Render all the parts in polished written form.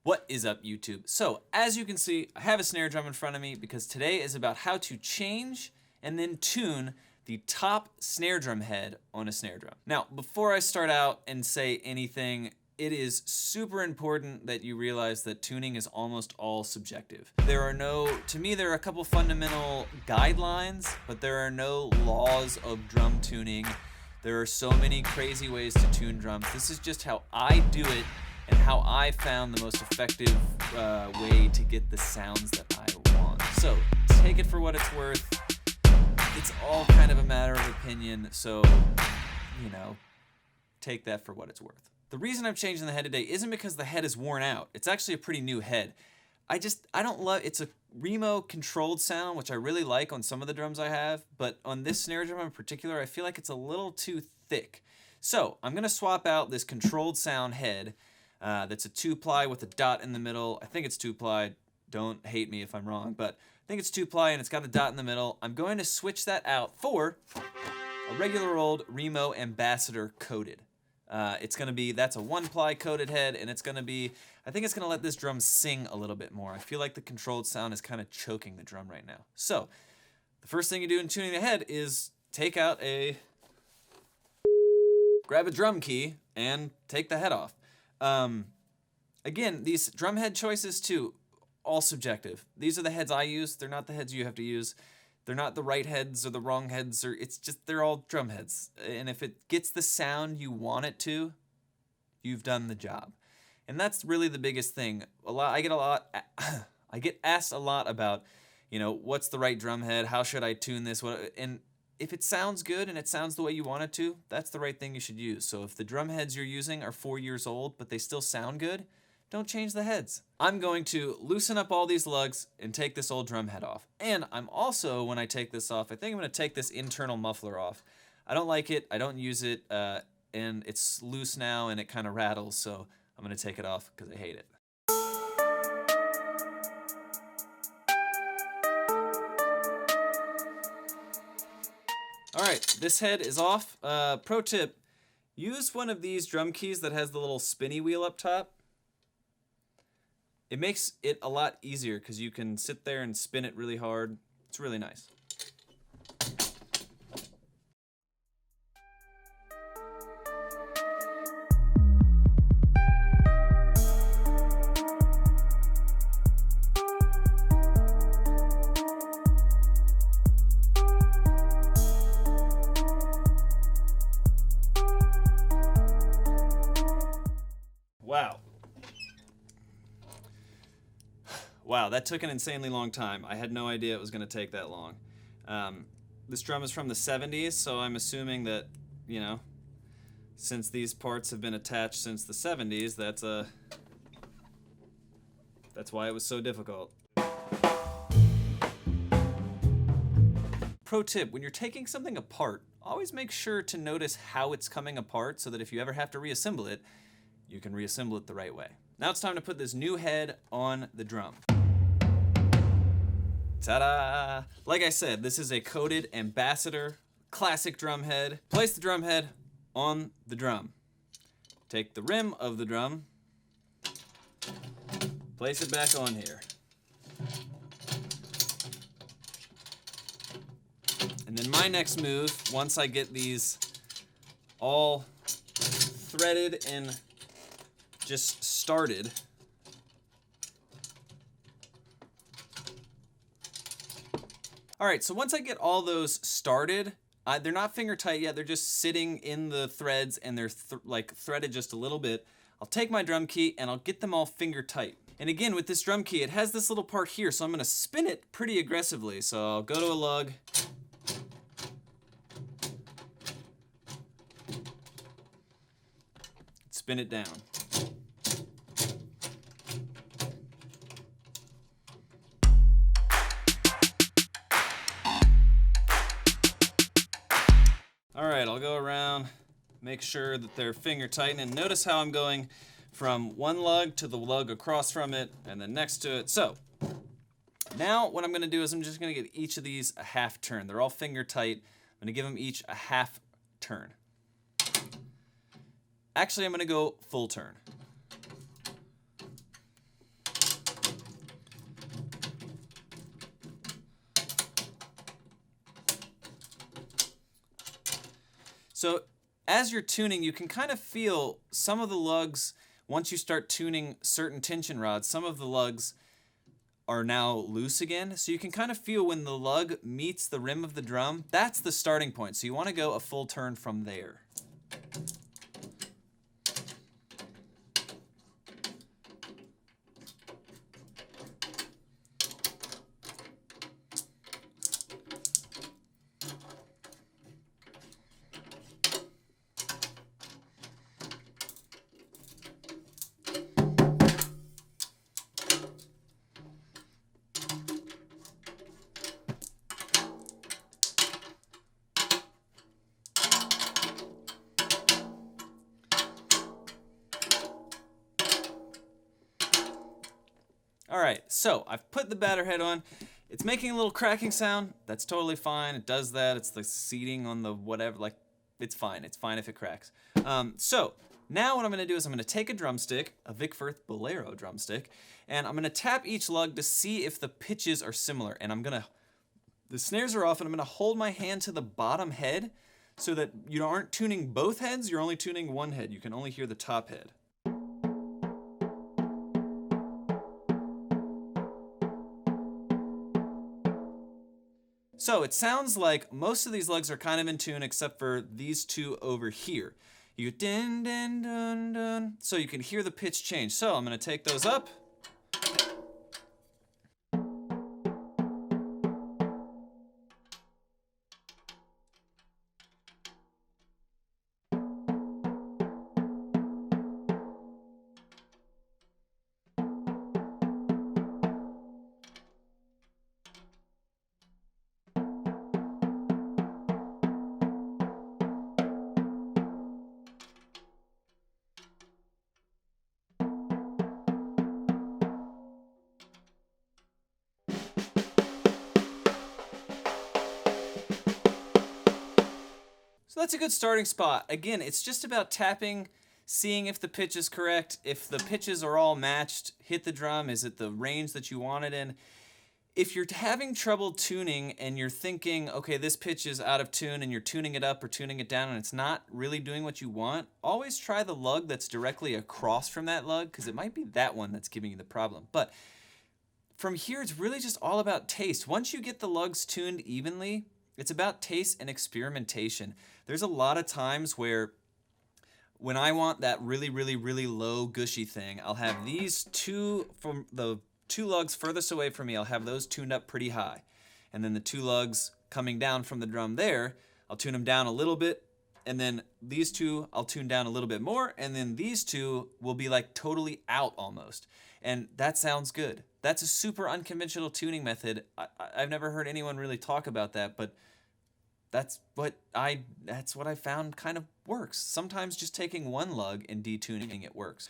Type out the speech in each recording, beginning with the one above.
What is up, YouTube? So, as you can see, I have a snare drum in front of me because today is about how to change and then tune the top snare drum head on a snare drum. Now, before I start out and say anything, it is super important that you realize that tuning is almost all subjective. To me, there are a couple fundamental guidelines, but there are no laws of drum tuning. There are so many crazy ways to tune drums. This is just how I do it and how I found the most effective way to get the sounds that I want. So take it for what it's worth. It's all kind of a matter of opinion, so, you know, take that for what it's worth. The reason I'm changing the head today isn't because the head is worn out. It's actually a pretty new head. I don't love, it's a Remo controlled sound, which I really like on some of the drums I have, but on this snare drum in particular, I feel like it's a little too thick. So I'm gonna swap out this controlled sound head that's a 2-ply with a dot in the middle. I think it's 2-ply. Don't hate me if I'm wrong, but I think it's 2-ply and it's got a dot in the middle. I'm going to switch that out for a regular old Remo Ambassador coated. That's a 1-ply coated head, and I think it's gonna let this drum sing a little bit more. I feel like the controlled sound is kind of choking the drum right now. So, the first thing you do in tuning the head is grab a drum key and take the head off. Again, these drum head choices too, all subjective. These are the heads I use. They're not the heads you have to use. They're not the right heads or the wrong heads, they're all drum heads. And if it gets the sound you want it to, you've done the job. And that's really the biggest thing. I get asked a lot about, you know, what's the right drum head? How should I tune this? And if it sounds good and it sounds the way you want it to, that's the right thing you should use. So if the drum heads you're using are 4 years old, but they still sound good, don't change the heads. I'm going to loosen up all these lugs and take this old drum head off. And I'm also, when I take this off, I think I'm gonna take this internal muffler off. I don't like it, I don't use it, and it's loose now and it kind of rattles, so I'm gonna take it off because I hate it. All right, this head is off. Pro tip, use one of these drum keys that has the little spinny wheel up top. It makes it a lot easier because you can sit there and spin it really hard. It's really nice. Wow, that took an insanely long time. I had no idea it was going to take that long. This drum is from the 70s, so I'm assuming that, you know, since these parts have been attached since the 70s, that's why it was so difficult. Pro tip, when you're taking something apart, always make sure to notice how it's coming apart so that if you ever have to reassemble it, you can reassemble it the right way. Now it's time to put this new head on the drum. Ta-da! Like I said, this is a coated Ambassador classic drum head. Place the drum head on the drum. Take the rim of the drum, place it back on here. And then my next move, once I get these all threaded and just started, all right, so once I get all those started, they're not finger tight yet, they're just sitting in the threads and they're threaded just a little bit. I'll take my drum key and I'll get them all finger tight. And again, with this drum key, it has this little part here, so I'm gonna spin it pretty aggressively. So I'll go to a lug, spin it down. All right, I'll go around, make sure that they're finger tight, and notice how I'm going from one lug to the lug across from it, and then next to it. So now what I'm gonna do is I'm just gonna give each of these a half turn. They're all finger tight. I'm gonna give them each a half turn. Actually, I'm gonna go full turn. So as you're tuning, you can kind of feel some of the lugs, once you start tuning certain tension rods, some of the lugs are now loose again. So you can kind of feel when the lug meets the rim of the drum, that's the starting point. So you want to go a full turn from there. All right, so I've put the batter head on. It's making a little cracking sound. That's totally fine. It does that. It's the seating on the whatever, like, it's fine. It's fine if it cracks. So now what I'm gonna do is I'm gonna take a drumstick, a Vic Firth Bolero drumstick, and I'm gonna tap each lug to see if the pitches are similar. And the snares are off, and I'm gonna hold my hand to the bottom head so that you aren't tuning both heads, you're only tuning one head. You can only hear the top head. So it sounds like most of these lugs are kind of in tune except for these two over here. You din din dun dun, so you can hear the pitch change. So I'm gonna take those up. So that's a good starting spot. Again, it's just about tapping, seeing if the pitch is correct. If the pitches are all matched, hit the drum. Is it the range that you want it in? If you're having trouble tuning and you're thinking, okay, this pitch is out of tune, and you're tuning it up or tuning it down and it's not really doing what you want, always try the lug that's directly across from that lug, because it might be that one that's giving you the problem. But from here, it's really just all about taste. Once you get the lugs tuned evenly, it's about taste and experimentation. There's a lot of times where when I want that really, really, really low gushy thing, I'll have these two, from the two lugs furthest away from me, I'll have those tuned up pretty high. And then the two lugs coming down from the drum there, I'll tune them down a little bit. And then these two, I'll tune down a little bit more. And then these two will be like totally out almost. And that sounds good. That's a super unconventional tuning method. I've never heard anyone really talk about that, but that's what I found kind of works. Sometimes just taking one lug and detuning it works.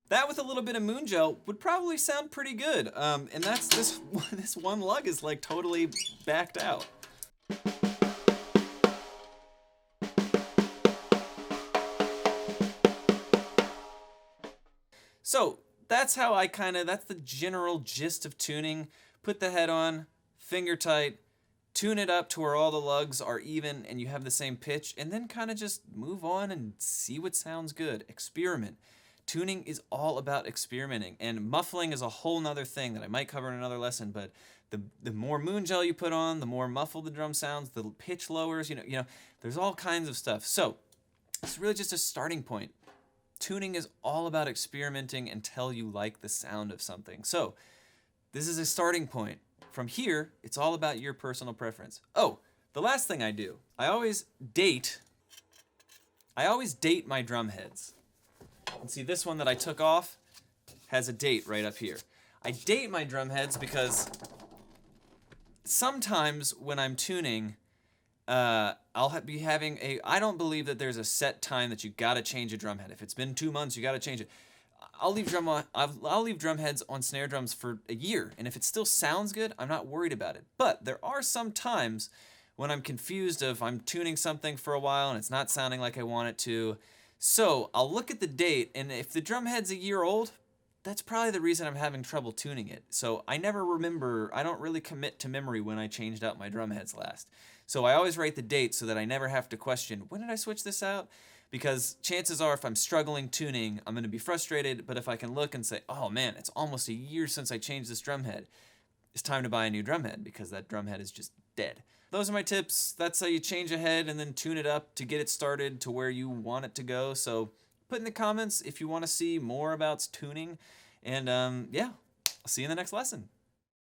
That with a little bit of moon gel would probably sound pretty good. And that's this one lug is like totally backed out. So that's how that's the general gist of tuning. Put the head on, finger tight, tune it up to where all the lugs are even and you have the same pitch, and then kind of just move on and see what sounds good. Experiment. Tuning is all about experimenting, and muffling is a whole nother thing that I might cover in another lesson, but the more moon gel you put on, the more muffled the drum sounds, the pitch lowers, you know, there's all kinds of stuff. So it's really just a starting point. Tuning is all about experimenting until you like the sound of something. So this is a starting point. From here, it's all about your personal preference. Oh, the last thing I do, I always date my drum heads. And see, this one that I took off has a date right up here. I date my drum heads because sometimes when I'm tuning, I'll be having I don't believe that there's a set time that you gotta change a drum head. If it's been 2 months, you gotta change it. I'll leave drum heads on snare drums for a year, and if it still sounds good, I'm not worried about it. But there are some times when I'm confused if I'm tuning something for a while and it's not sounding like I want it to. So I'll look at the date, and if the drum head's a year old, that's probably the reason I'm having trouble tuning it. So I never remember, I don't really commit to memory when I changed out my drum heads last. So I always write the date so that I never have to question, when did I switch this out? Because chances are if I'm struggling tuning, I'm going to be frustrated. But if I can look and say, oh man, it's almost a year since I changed this drum head, it's time to buy a new drum head because that drum head is just dead. Those are my tips. That's how you change a head and then tune it up to get it started to where you want it to go. So put in the comments if you want to see more about tuning. And yeah, I'll see you in the next lesson.